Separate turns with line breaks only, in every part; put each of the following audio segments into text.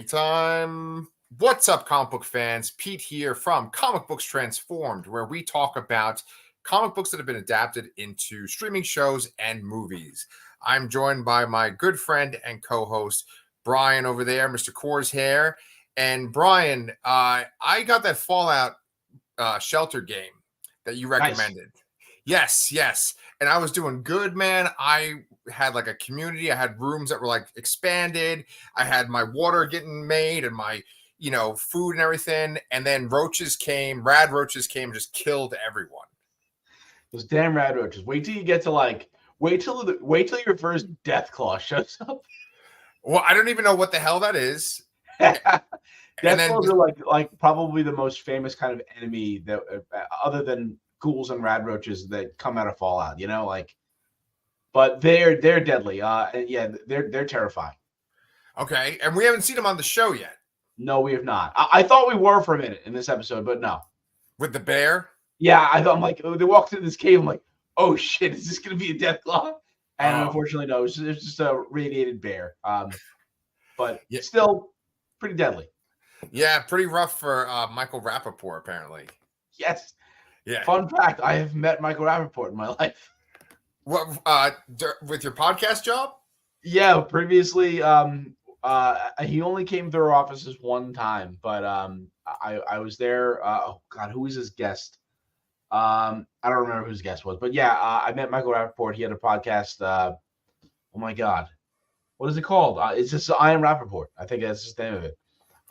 Time. What's up, comic book fans? Pete here from Comic Books Transformed, where we talk about comic books that have been adapted into streaming shows and movies. I'm joined by my good friend and co-host, Brian over there, Mr. Coors Hair. And Brian, I got that Fallout Shelter game that you recommended. Nice. Yes. And I was doing good, man. I had like a community. I had rooms that were like expanded. I had my water getting made and my, food and everything. And then rad roaches came and just killed everyone.
Those damn rad roaches. Wait till you get to wait till your first death claw shows up.
Well, I don't even know what the hell that is.
Death claws are like probably the most famous kind of enemy that other than ghouls and rad roaches that come out of Fallout, but they're deadly. They're terrifying. Okay,
and we haven't seen them on the show yet.
No, we have not. I thought we were for a minute in this episode, but no.
With the bear?
Yeah, I'm like, they walked into this cave. I'm like, oh shit, is this going to be a death claw? And unfortunately, no, it's just a radiated bear. But still pretty deadly.
Yeah, pretty rough for Michael Rappaport, apparently.
Yes. Yeah. Fun fact: I have met Michael Rappaport in my life.
What with your podcast job?
Yeah, previously, he only came through our offices one time, but I was there. Oh God, who was his guest? I don't remember who his guest was, but yeah, I met Michael Rappaport. He had a podcast. Oh my God, what is it called? It's just I Am Rappaport. I think that's the name of it.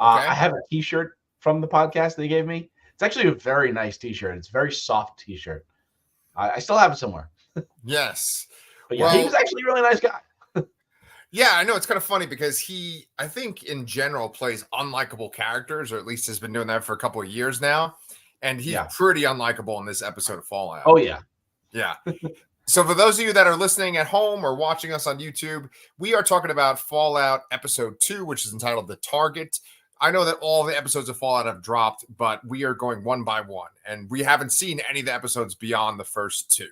Okay. I have a T-shirt from the podcast they gave me. It's actually a very nice T-shirt. It's a very soft T-shirt. I still have it somewhere.
Yes.
But yeah, he was actually a really nice guy.
Yeah, I know. It's kind of funny because he, I think in general, plays unlikable characters, or at least has been doing that for a couple of years now. And he's pretty unlikable in this episode of Fallout.
Oh, yeah.
Yeah. So for those of you that are listening at home or watching us on YouTube, we are talking about Fallout Episode 2, which is entitled The Target. I know that all the episodes of Fallout have dropped, but we are going one by one, and we haven't seen any of the episodes beyond the first two.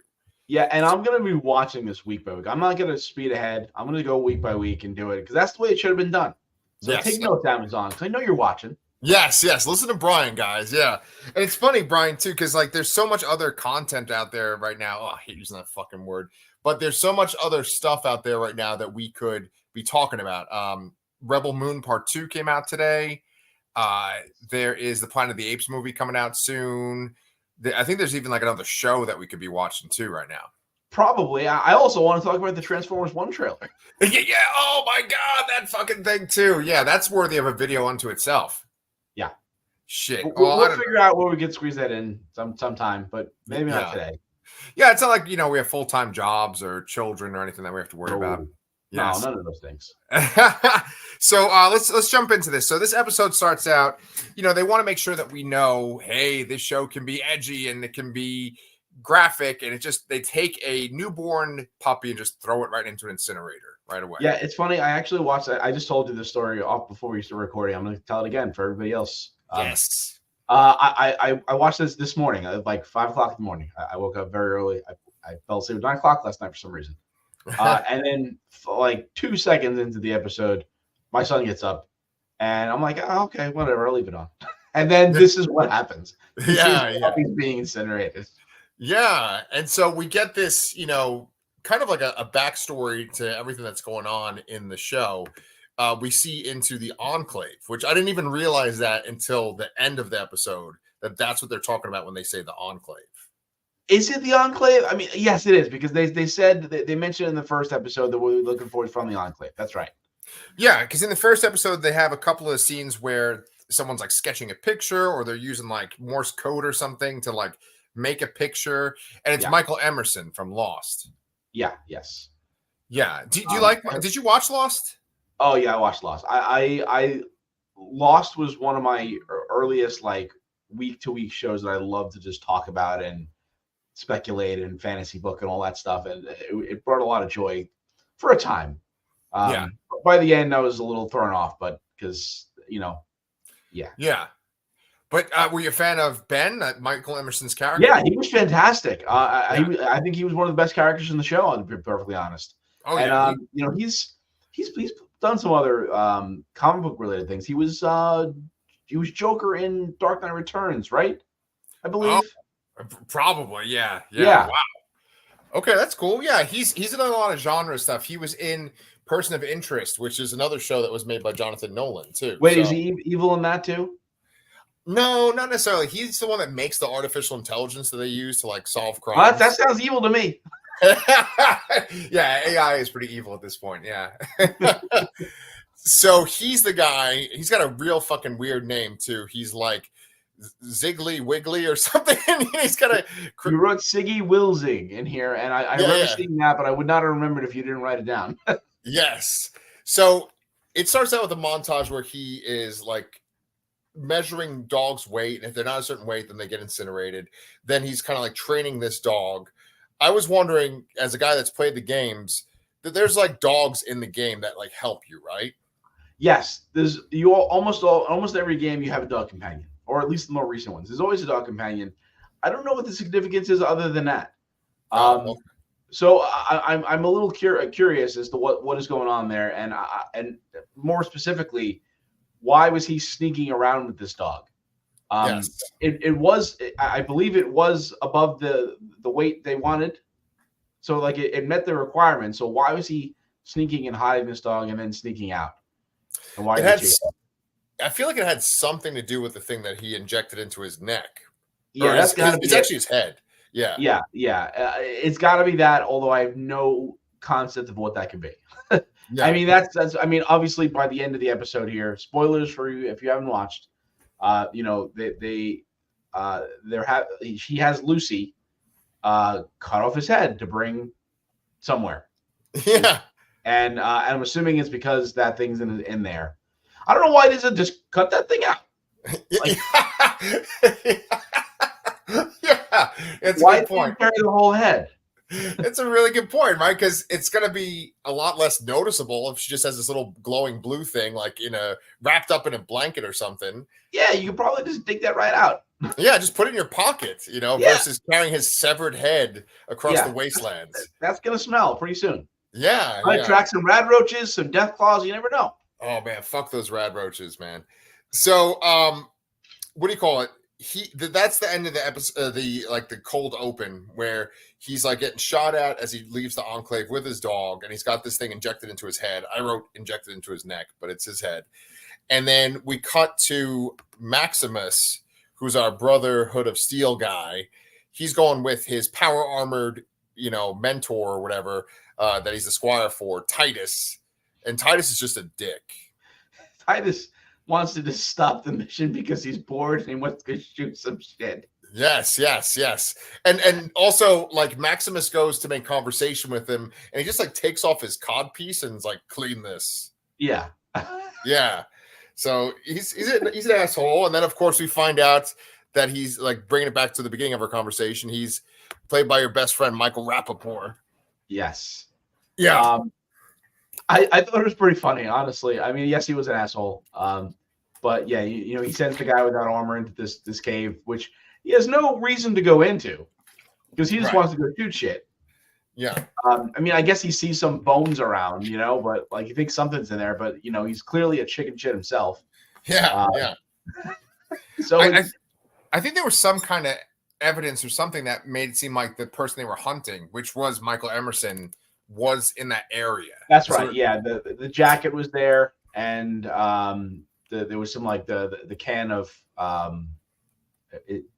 Yeah, and I'm going to be watching this week by week. I'm not going to speed ahead. I'm going to go week by week and do it, because that's the way it should have been done. So take notes, Amazon, because I know you're watching.
Yes. Listen to Brian, guys. Yeah. And it's funny, Brian, too, because there's so much other content out there right now. Oh, I hate using that fucking word. But there's so much other stuff out there right now that we could be talking about. Rebel Moon Part 2 came out today. There is the Planet of the Apes movie coming out soon. I think there's even another show that we could be watching too right now.
Probably. I also want to talk about the Transformers 1 trailer.
Yeah. Oh my God, that fucking thing too. Yeah, that's worthy of a video unto itself.
Yeah.
Shit.
We'll figure out where we can squeeze that in sometime, but maybe not today.
Yeah, it's not like, we have full-time jobs or children or anything that we have to worry about.
Yes. No, none of those things.
So let's jump into this. So this episode starts out, they want to make sure that we know, hey, this show can be edgy and it can be graphic, and they take a newborn puppy and just throw it right into an incinerator right away.
Yeah, it's funny. I actually watched it. I just told you the story off before we started recording. I'm going to tell it again for everybody else.
Yes.
I watched this morning at like 5 o'clock in the morning. I woke up very early. I fell asleep at 9 o'clock last night for some reason. And then like 2 seconds into the episode, my son gets up and I'm like, oh, okay, whatever, I'll leave it on. And then this is what happens. He's being incinerated.
Yeah. And so we get this, kind of like a backstory to everything that's going on in the show. We see into the Enclave, which I didn't even realize that until the end of the episode, that's what they're talking about when they say the Enclave.
Is it the Enclave? I mean, yes, it is, because they said they mentioned in the first episode that what we're looking for is from the Enclave. That's right.
Yeah, because in the first episode, they have a couple of scenes where someone's sketching a picture, or they're using Morse code or something to make a picture, and it's Michael Emerson from Lost.
Yeah. Yes.
Yeah. Do you did you watch Lost?
Oh yeah, I watched Lost. I Lost was one of my earliest week to week shows that I love to just talk about and speculate and fantasy book and all that stuff, and it brought a lot of joy for a time. By the end, I was a little thrown off, but because
yeah. But were you a fan of Ben, Michael Emerson's character?
Yeah, he was fantastic. I think he was one of the best characters in the show, to be perfectly honest.
Oh, and
he's done some other comic book related things. He was Joker in Dark Knight Returns, right? I believe.
Probably, yeah.
Yeah.
Wow. Okay, that's cool. Yeah, he's in a lot of genre stuff. He was in Person of Interest, which is another show that was made by Jonathan Nolan too.
Wait, is he evil in that too?
No, not necessarily. He's the one that makes the artificial intelligence that they use to like solve crimes.
That sounds evil to me.
Yeah, AI is pretty evil at this point. Yeah. So he's the guy. He's got a real fucking weird name too. He's like Ziggly Wiggly or something. He's got a.
You wrote Siggy Wilzig in here, and I remember seeing that, but I would not have remembered if you didn't write it down.
Yes. So it starts out with a montage where he is like measuring dogs' weight, and if they're not a certain weight, then they get incinerated. Then he's kind of like training this dog. I was wondering, as a guy that's played the games, that there's like dogs in the game that like help you, right?
Yes, almost every game you have a dog companion, or at least the more recent ones. There's always a dog companion. I don't know what the significance is other than that. So I'm a little curious as to what is going on there, and more specifically, why was he sneaking around with this dog?
Yes.
I believe it was above the weight they wanted, so like it met the requirement. So why was he sneaking and hiding this dog and then sneaking out? And why?
I feel like it had something to do with the thing that he injected into his neck.
Yeah, that's got to be.
It's actually his head. Yeah.
It's got to be that. Although I have no concept of what that could be.
Yeah.
I mean, that's. I mean, obviously, by the end of the episode here, spoilers for you if you haven't watched. He has Lucy cut off his head to bring somewhere.
Yeah.
And I'm assuming it's because that thing's in there. I don't know why it isn't just cut that thing out. Like,
yeah, it's a
why
good point.
Carry the whole head?
It's a really good point, right? Because it's going to be a lot less noticeable if she just has this little glowing blue thing, like wrapped up in a blanket or something.
Yeah, you could probably just dig that right out.
Yeah, just put it in your pocket, versus carrying his severed head across the wastelands.
That's going to smell pretty soon.
Yeah.
Might attract some rad roaches, some death claws. You never know.
Oh man, fuck those rad roaches, man. So, what do you call it? That's the end of the episode, the cold open where he's like getting shot at as he leaves the Enclave with his dog, and he's got this thing injected into his head. I wrote injected into his neck, but it's his head. And then we cut to Maximus, who's our Brotherhood of Steel guy. He's going with his power armored, mentor or whatever that he's the squire for, Titus. And Titus is just a dick.
Titus wants to just stop the mission because he's bored and he wants to shoot some shit.
Yes. And also, like, Maximus goes to make conversation with him, and he just, like, takes off his cod piece and is like, clean this.
Yeah.
Yeah. So he's an asshole. And then, of course, we find out that he's, like, bringing it back to the beginning of our conversation. He's played by your best friend, Michael Rapaport.
Yes.
Yeah.
I thought it was pretty funny, honestly. I mean, yes, he was an asshole. But yeah, he sends the guy without armor into this cave, which he has no reason to go into because he just wants to go shoot shit.
Yeah.
I mean, I guess he sees some bones around, but like he thinks something's in there, but he's clearly a chicken shit himself.
Yeah. Yeah.
So
I think there was some kind of evidence or something that made it seem like the person they were hunting, which was Michael Emerson, was in that area.
That's right. Yeah, the jacket was there, and there was some like the can of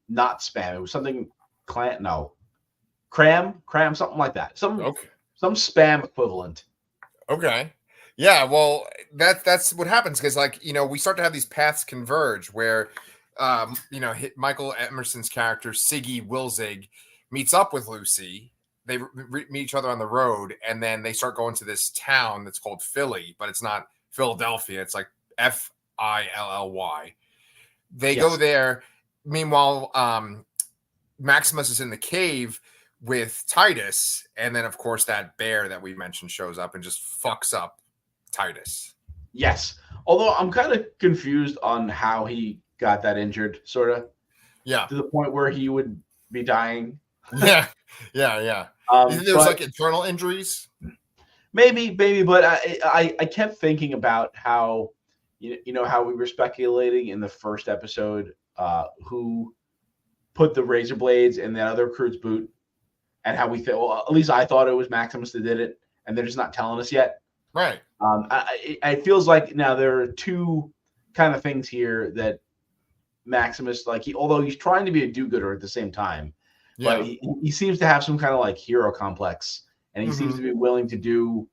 not spam. It was something cram, something like that. Some spam equivalent.
Okay. Yeah. Well, that's what happens because we start to have these paths converge where Michael Emerson's character Siggy Wilzig meets up with Lucy. They meet each other on the road, and then they start going to this town that's called Philly, but it's not Philadelphia. It's like Philly. They go there. Meanwhile, Maximus is in the cave with Titus, and then, of course, that bear that we mentioned shows up and just fucks up Titus.
Yes. Although I'm kind of confused on how he got that injured, sort of.
Yeah.
To the point where he would be dying.
Yeah. You think there was like internal injuries?
maybe, but I kept thinking about how how we were speculating in the first episode who put the razor blades in that other recruit's boot, and how we thought, well, at least I thought it was Maximus that did it, and they're just not telling us yet.
Right.
It feels like now there are two kind of things here that Maximus, like although he's trying to be a do-gooder at the same time,
Yeah.
but he seems to have some kind of like hero complex, and he seems to be willing to do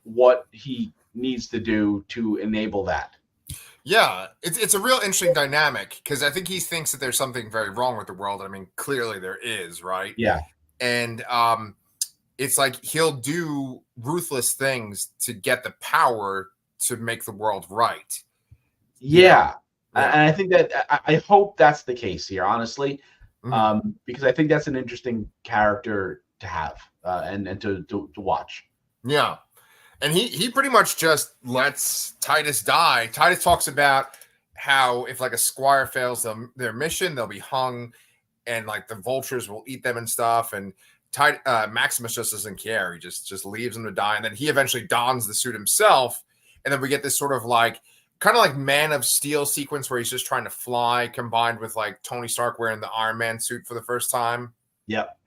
what he needs to do to enable that.
Yeah, it's a real interesting dynamic because I think he thinks that there's something very wrong with the world. I mean, clearly there is, right?
Yeah.
And it's like he'll do ruthless things to get the power to make the world right.
Yeah. And I think that I hope that's the case here, honestly, because I think that's an interesting character to have and to watch.
Yeah. And he pretty much just lets Titus die. Titus talks about how if like a squire fails their mission, they'll be hung and like the vultures will eat them and stuff. And Maximus just doesn't care. He just leaves them to die. And then he eventually dons the suit himself. And then we get this sort of like kind of like Man of Steel sequence where he's just trying to fly combined with like Tony Stark wearing the Iron Man suit for the first time.
Yep.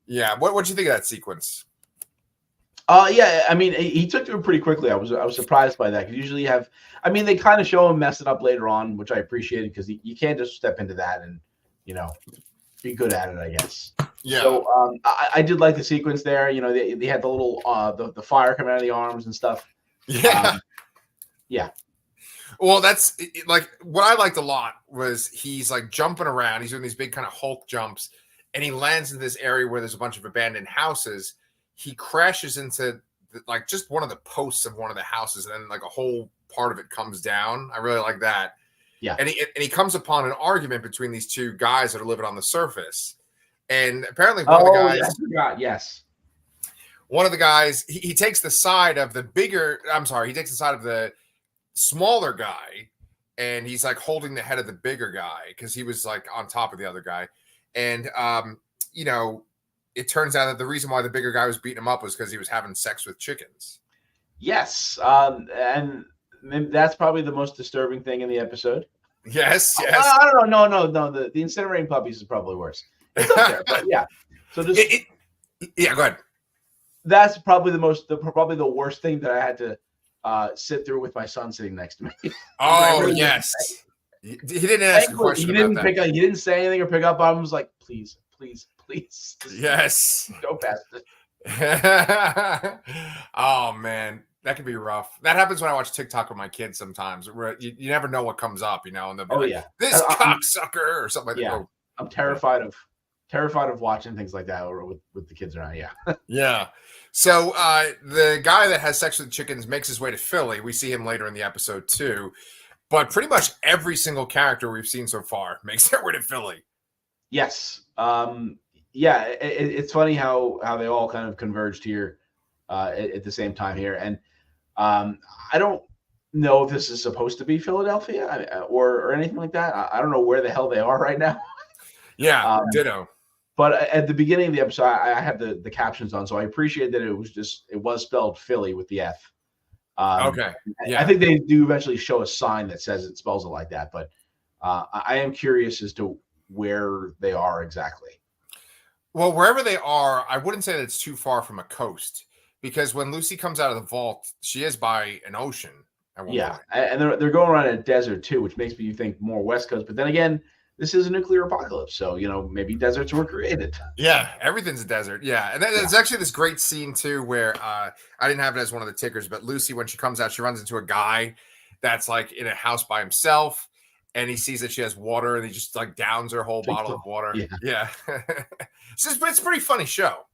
Yeah. What'd you think of that sequence?
Yeah, I mean, he took to it pretty quickly. I was surprised by that because usually you have, I mean, they kind of show him messing up later on, which I appreciated because you can't just step into that and be good at it, I guess.
Yeah.
So I did like the sequence there. They had the little the fire coming out of the arms and stuff.
Yeah.
Yeah.
Well, that's like what I liked a lot was he's like jumping around. He's doing these big kind of Hulk jumps, and he lands in this area where there's a bunch of abandoned houses. He crashes into like just one of the posts of one of the houses, and then like a whole part of it comes down. I really like that.
Yeah.
And he comes upon an argument between these two guys that are living on the surface, and apparently one of the guys.
I forgot. Yes.
One of the guys he takes the side of the bigger. I'm sorry. He takes the side of the smaller guy, and he's like holding the head of the bigger guy because he was like on top of the other guy, and it turns out that the reason why the bigger guy was beating him up was because he was having sex with chickens.
Yes, and that's probably the most disturbing thing in the episode.
Yes.
I don't know. No. The incinerating puppies is probably worse. It's up there, but yeah. So just
go ahead.
That's probably probably the worst thing that I had to sit through with my son sitting next to me.
Oh really yes. He didn't ask a question.
He didn't say anything or pick up on him. He was like, please.
Yes.
Go past it.
Oh man, that can be rough. That happens when I watch TikTok with my kids sometimes. Where you never know what comes up, and they'll be this cocksucker or something like that. Oh,
I'm terrified of watching things like that with the kids around. Yeah.
Yeah. So the guy that has sex with chickens makes his way to Philly. We see him later in the episode too. But pretty much every single character we've seen so far makes their way to Philly.
Yes. It's funny how they all kind of converged here at the same time here. And I don't know if this is supposed to be Philadelphia or anything like that. I don't know where the hell they are right now.
Yeah, ditto.
But at the beginning of the episode, I had the captions on, so I appreciate that it was spelled Philly with the F.
Okay. Yeah.
I think they do eventually show a sign that says it spells it like that, but I am curious as to where they are exactly.
Well, wherever they are, I wouldn't say that it's too far from a coast because when Lucy comes out of the vault, she is by an ocean.
Yeah, and they're going around a desert too, which makes me think more West Coast. But then again, this is a nuclear apocalypse, so maybe deserts were created.
Yeah, everything's a desert. Yeah, and there's actually this great scene too where I didn't have it as one of the tickers, but Lucy, when she comes out, she runs into a guy that's like in a house by himself, and he sees that she has water, and he just like downs her whole bottle of water. Yeah. It's a pretty funny show.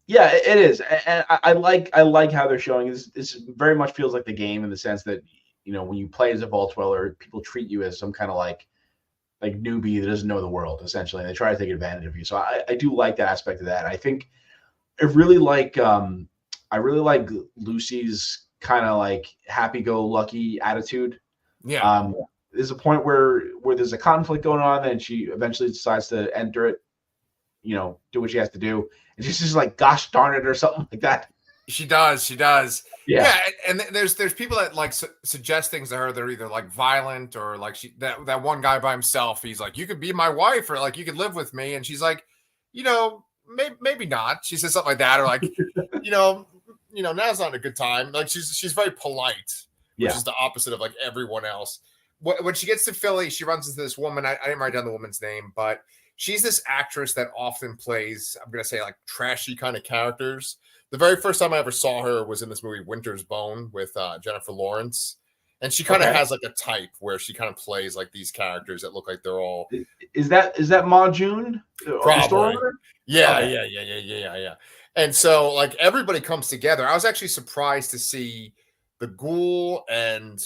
Yeah, it is, and I like how they're showing this. This very much feels like the game in the sense that when you play as a Vault Dweller, people treat you as some kind of like newbie that doesn't know the world, essentially, and they try to take advantage of you. So I do like that aspect of that. I think I really like Lucy's kind of like happy-go-lucky attitude.
Yeah.
There's a point where there's a conflict going on, and she eventually decides to enter it, do what she has to do. And she's just like, gosh darn it, or something like that.
She does. She does.
Yeah.
Yeah, and there's people that like suggest things to her that are either like violent or like that one guy by himself. He's like, you could be my wife or like you could live with me, and she's like, maybe not. She says something like that, or like, you know, now's not a good time. Like she's very polite, which
Yeah.
is the opposite of like everyone else. When she gets to Philly, she runs into this woman. I didn't write down the woman's name, but she's this actress that often plays, I'm gonna say like trashy kind of characters. The very first time I ever saw her was in this movie Winter's Bone with Jennifer Lawrence, and she kind of
Okay.
has like a type where she kind of plays like these characters that look like they're all
Is that Ma June?
probably, yeah,
Okay.
yeah. And so like everybody comes together. I was actually surprised to see the Ghoul and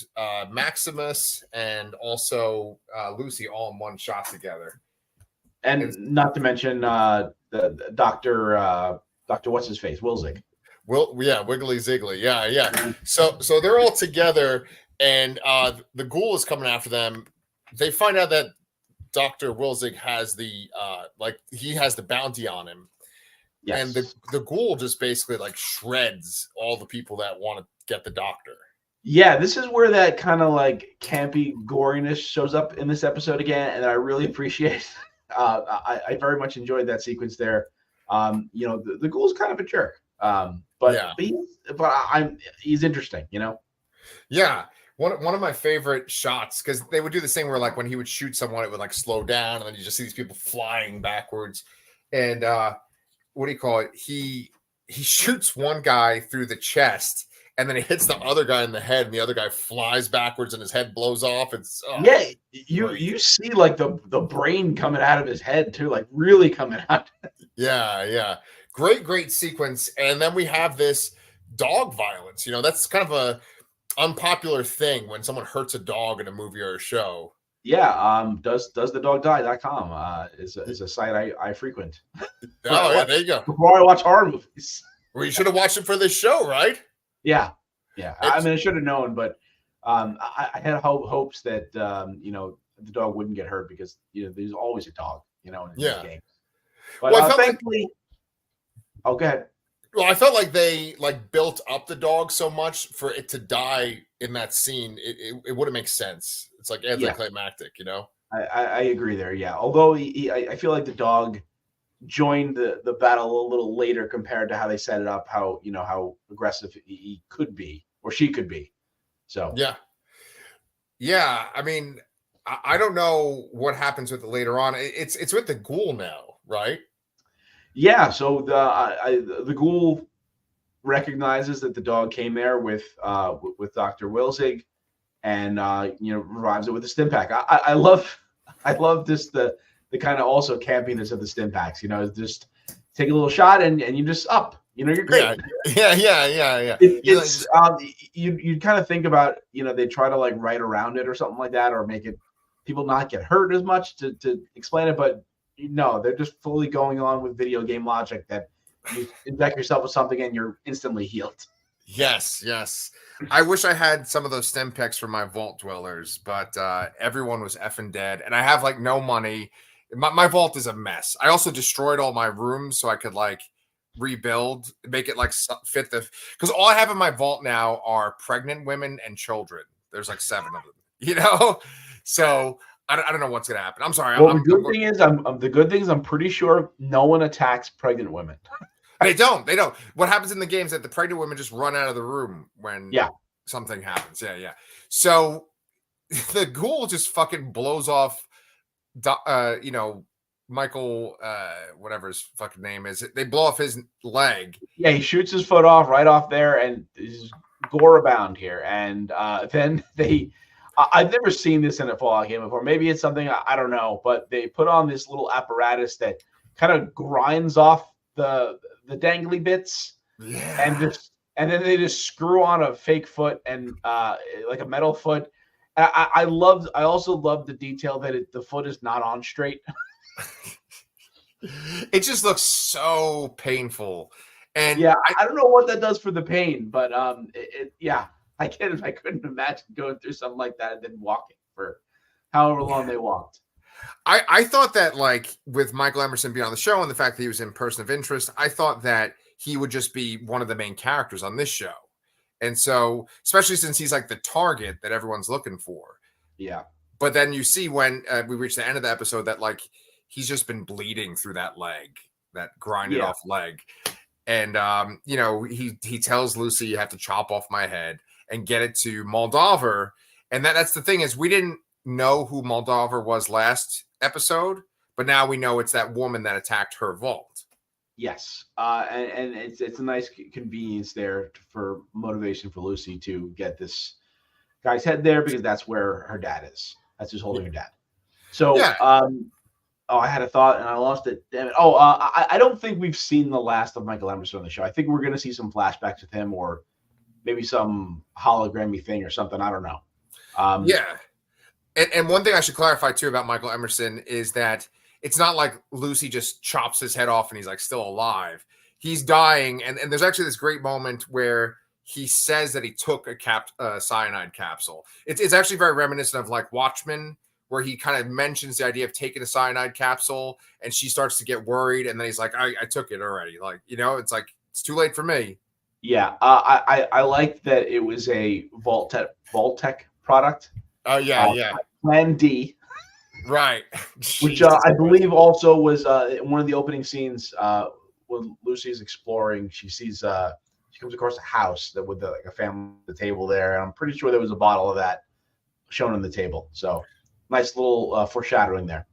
Maximus and also Lucy all in one shot together.
And not to mention the Doctor what's his face, Wilzig.
Wiggly Ziggly, yeah. So they're all together, and the Ghoul is coming after them. They find out that Dr. Wilzig has he has the bounty on him.
Yes.
And the Ghoul just basically like shreds all the people that want to get the doctor.
Yeah, this is where that kind of like campy goriness shows up in this episode again, and I really appreciate. I very much enjoyed that sequence there. The Ghoul's kind of a jerk, but he's interesting.
Yeah. One of my favorite shots, because they would do this thing where like when he would shoot someone, it would like slow down, and then you just see these people flying backwards. And what do you call it? He shoots one guy through the chest, and then it hits the other guy in the head, and the other guy flies backwards, and his head blows off. It's
you see like the brain coming out of his head too, like really coming out.
Yeah. Great sequence. And then we have this dog violence. That's kind of a unpopular thing when someone hurts a dog in a movie or a show.
Yeah. Does the dog die.com is a site I frequent.
Yeah, there you go.
Before I watch horror movies.
Well, you should have watched it for this show, right?
Yeah. I mean, I should have known, but I had hopes that the dog wouldn't get hurt because there's always a dog in these games. But thankfully, go ahead.
Well, I felt like they like built up the dog so much for it to die in that scene. It wouldn't make sense. It's like anticlimactic,
I agree there. Yeah, although I feel like the dog joined the battle a little later compared to how they set it up. How aggressive he could be or she could be. So
yeah. I mean, I don't know what happens with it later on. It's with the Ghoul now, right?
Yeah, so the Ghoul recognizes that the dog came there with Dr. Wilzig, and revives it with a stim pack. I love this the kind of also campiness of the stim packs. Just take a little shot and you just up. You're great.
Yeah.
It's you kind of think about they try to like write around it or something like that, or make it people not get hurt as much to explain it, but. No, they're just fully going on with video game logic that you inject yourself with something and you're instantly healed.
Yes. I wish I had some of those stim packs for my vault dwellers, but everyone was effing dead, and I have like no money. My vault is a mess. I also destroyed all my rooms so I could like rebuild, make it like fit because all I have in my vault now are pregnant women and children. There's like 7 of them, so. I don't know what's going to happen. I'm sorry.
Well, the good thing is I'm pretty sure no one attacks pregnant women.
They don't. What happens in the game is that the pregnant women just run out of the room when something happens. Yeah. So the Ghoul just fucking blows off, Michael, whatever his fucking name is. They blow off his leg.
Yeah, he shoots his foot off right off there, and he's gore abound here. And then they... I've never seen this in a Fallout game before. Maybe it's something I don't know, but they put on this little apparatus that kind of grinds off the dangly bits, and then they just screw on a fake foot and like a metal foot. I also love the detail that the foot is not on straight.
It just looks so painful, and
I don't know what that does for the pain, but I couldn't imagine going through something like that and then walking for however long they walked.
I thought that like with Michael Emerson being on the show and the fact that he was in Person of Interest, I thought that he would just be one of the main characters on this show. And so, especially since he's like the target that everyone's looking for.
Yeah.
But then you see when we reach the end of the episode that like he's just been bleeding through that leg, that grinded off leg. And, you know, he tells Lucy, you have to chop off my head and get it to Moldaver. And that's the thing is we didn't know who Moldaver was last episode, but now we know it's that woman that attacked her vault.
Yes. And it's a nice convenience there for motivation for Lucy to get this guy's head there because that's where her dad is. That's who's holding her dad. So, I had a thought and I lost it. Damn it. I don't think we've seen the last of Michael Emerson on the show. I think we're going to see some flashbacks with him or maybe some hologrammy thing or something. I don't know.
And one thing I should clarify too about Michael Emerson is that it's not like Lucy just chops his head off and he's like still alive. He's dying. And there's actually this great moment where he says that he took a cyanide capsule. It's actually very reminiscent of like Watchmen, where he kind of mentions the idea of taking a cyanide capsule and she starts to get worried. And then he's like, I took it already. Like, you know, it's like, it's too late for me.
Yeah. I like that it was a Vault-Tec product.
Oh yeah.
Plan D.
Right.
Which I believe also was one of the opening scenes when Lucy's exploring. She sees, she comes across a house that with like a family at the table there. And I'm pretty sure there was a bottle of that shown on the table. So nice little foreshadowing there.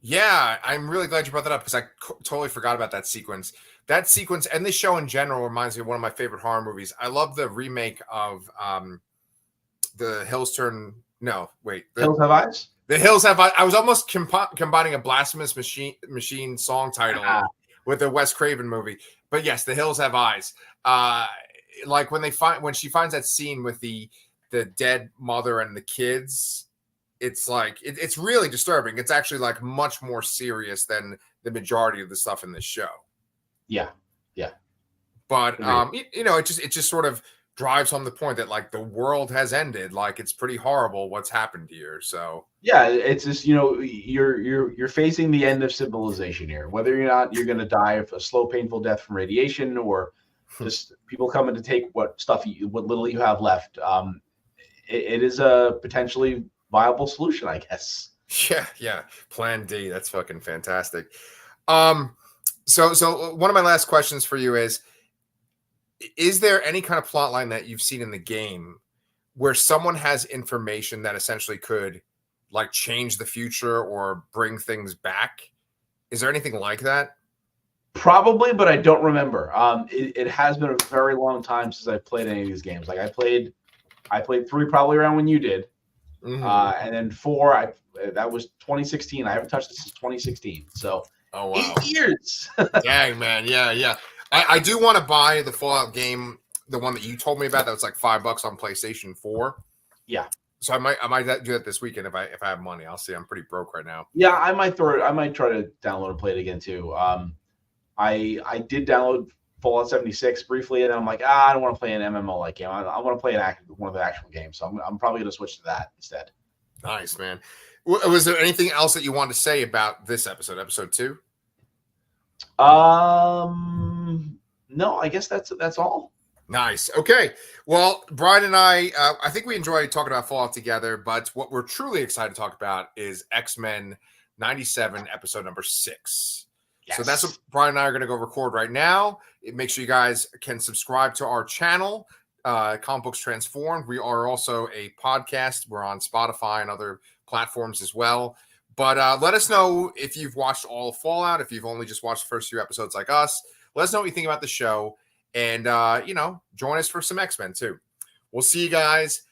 Yeah, I'm really glad you brought that up because I totally forgot about that sequence. That sequence and this show in general reminds me of one of my favorite horror movies. I love the remake of The Hills Turn. No, wait.
Hills Have Eyes?
The Hills Have Eyes. I was almost combining a Blasphemous Machine song title with a Wes Craven movie. But yes, The Hills Have Eyes. Like when she finds that scene with the dead mother and the kids, it's like it's really disturbing. It's actually like much more serious than the majority of the stuff in this show.
Yeah.
But you know, it just sort of drives home the point that like the world has ended. Like it's pretty horrible what's happened here. So
yeah, it's just, you know, you're facing the end of civilization here. Whether or not you're going to die of a slow, painful death from radiation or just people coming to take what little you have left. It is a potentially viable solution, I guess.
Yeah. Plan D. That's fucking fantastic. So one of my last questions for you is there any kind of plot line that you've seen in the game where someone has information that essentially could like change the future or bring things back? Is there anything like that?
Probably, but I don't remember. It has been a very long time since I've played any of these games. Like I played 3 probably around when you did.
Mm-hmm.
And then 4, that was 2016. I haven't touched this since 2016. So
oh wow,
8 years.
Dang man, yeah. I do want to buy the Fallout game, the one that you told me about. That was like $5 on PlayStation 4.
Yeah.
So I might do that this weekend if I have money. I'll see. I'm pretty broke right now.
Yeah, I might try to download and play it again too. I did download Fallout 76 briefly, and I'm like, I don't want to play an MMO like game. I want to play one of the actual games. So I'm probably going to switch to that instead.
Nice, man. Was there anything else that you wanted to say about this episode 2?
No, I guess that's all.
Nice. Okay. Well, Brian and I think we enjoy talking about Fallout together, but what we're truly excited to talk about is X-Men 97, episode number 6. Yes. So that's what Brian and I are going to go record right now. Make sure you guys can subscribe to our channel, Comic Books Transformed. We are also a podcast. We're on Spotify and other platforms as well. But let us know if you've watched all of Fallout, if you've only just watched the first few episodes like us. Let us know what you think about the show. And, join us for some X-Men too. We'll see you guys